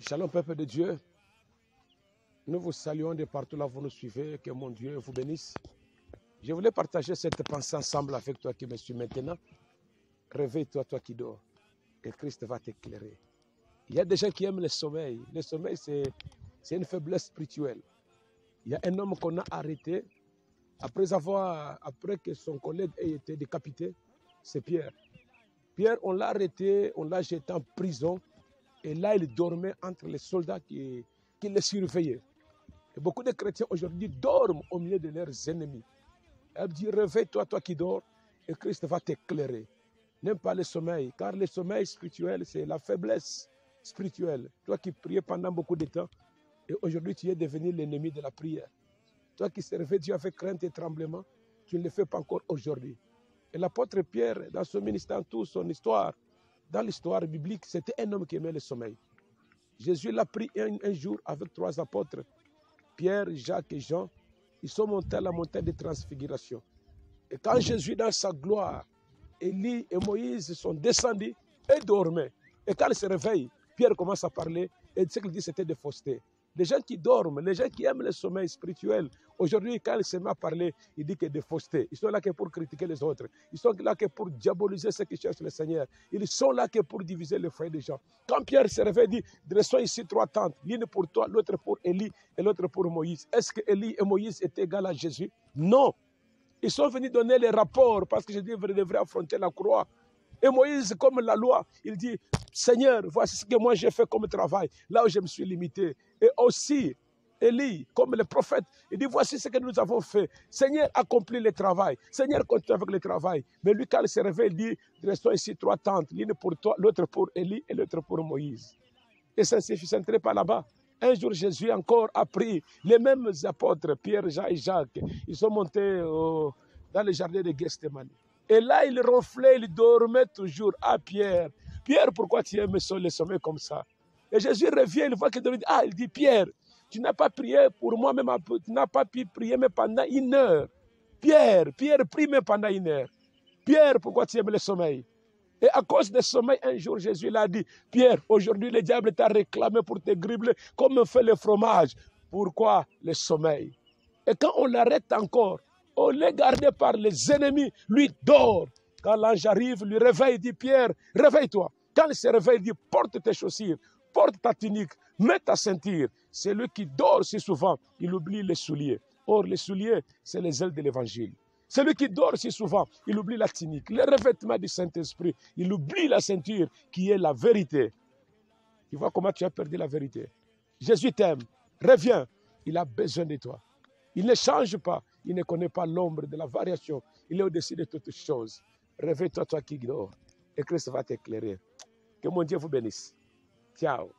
Shalom, peuple de Dieu. Nous vous saluons de partout là où vous nous suivez. Que mon Dieu vous bénisse. Je voulais partager cette pensée ensemble avec toi qui me suis maintenant. Réveille-toi, toi qui dors, et Christ va t'éclairer. Il y a des gens qui aiment le sommeil. Le sommeil, c'est une faiblesse spirituelle. Il y a un homme qu'on a arrêté après que son collègue ait été décapité. C'est Pierre. Pierre, on l'a arrêté, on l'a jeté en prison. Et là, il dormait entre les soldats qui le surveillaient. Et beaucoup de chrétiens aujourd'hui dorment au milieu de leurs ennemis. Elle dit, réveille-toi, toi qui dors, et Christ va t'éclairer. N'aime pas le sommeil, car le sommeil spirituel, c'est la faiblesse spirituelle. Toi qui priais pendant beaucoup de temps, et aujourd'hui tu es devenu l'ennemi de la prière. Toi qui servais Dieu avec crainte et tremblement, tu ne le fais pas encore aujourd'hui. Et l'apôtre Pierre, dans son ministère, dans toute son histoire, dans l'histoire biblique, c'était un homme qui aimait le sommeil. Jésus l'a pris un jour avec 3 apôtres, Pierre, Jacques et Jean. Ils sont montés à la montagne de transfiguration. Et quand Jésus, dans sa gloire, Élie et Moïse sont descendus et dormaient. Et quand ils se réveillent, Pierre commence à parler et ce qu'il dit, c'était de fausseté. Les gens qui dorment, les gens qui aiment le sommeil spirituel, aujourd'hui, quand ils se mettent à parler, il dit que de fausseté. Ils sont là que pour critiquer les autres. Ils sont là que pour diaboliser ceux qui cherchent le Seigneur. Ils sont là que pour diviser le foyer des gens. Quand Pierre se réveille, il dit, dressons ici 3 tentes, l'une pour toi, l'autre pour Élie et l'autre pour Moïse. Est-ce que Élie et Moïse étaient égaux à Jésus? Non. Ils sont venus donner les rapports parce que Jésus devrait affronter la croix. Et Moïse, comme la loi, il dit, Seigneur, voici ce que moi j'ai fait comme travail, là où je me suis limité. Et aussi, Élie, comme le prophète, il dit, voici ce que nous avons fait. Seigneur, accomplis le travail. Seigneur, continue avec le travail. Mais lui, quand il se réveille, il dit, restons ici 3 tentes, l'une pour toi, l'autre pour Élie et l'autre pour Moïse. Et ça ne se pas là-bas. Un jour, Jésus encore a pris les mêmes apôtres, Pierre, Jean et Jacques. Ils sont montés dans le jardin de Gethsémani. Et là, il ronflait, il dormait toujours. Ah, Pierre, Pierre, pourquoi tu aimes le sommeil comme ça? Et Jésus revient, il voit qu'il dit, ah, il dit, Pierre, tu n'as pas prié pour moi, même tu n'as pas pu prier même pendant 1 heure. Pierre, prie même pendant 1 heure. Pierre, pourquoi tu aimes le sommeil? Et à cause du sommeil, un jour, Jésus l'a dit, Pierre, aujourd'hui, le diable t'a réclamé pour te gribler comme on fait le fromage. Pourquoi le sommeil? Et quand on l'arrête encore, on l'est gardé par les ennemis, lui dort. Quand l'ange arrive, lui réveille, il dit, Pierre, réveille-toi. Quand il se réveille, il dit, porte tes chaussures, porte ta tunique, mets ta ceinture. C'est lui qui dort si souvent, il oublie les souliers. Or, les souliers, c'est les ailes de l'évangile. Celui qui dort si souvent, il oublie la tunique, le revêtement du Saint-Esprit, il oublie la ceinture qui est la vérité. Tu vois comment tu as perdu la vérité. Jésus t'aime, reviens, il a besoin de toi. Il ne change pas, il ne connaît pas l'ombre de la variation, il est au-dessus de toutes choses. Réveille-toi, toi qui dors, et Christ va t'éclairer. Que mon Dieu vous bénisse. Ciao.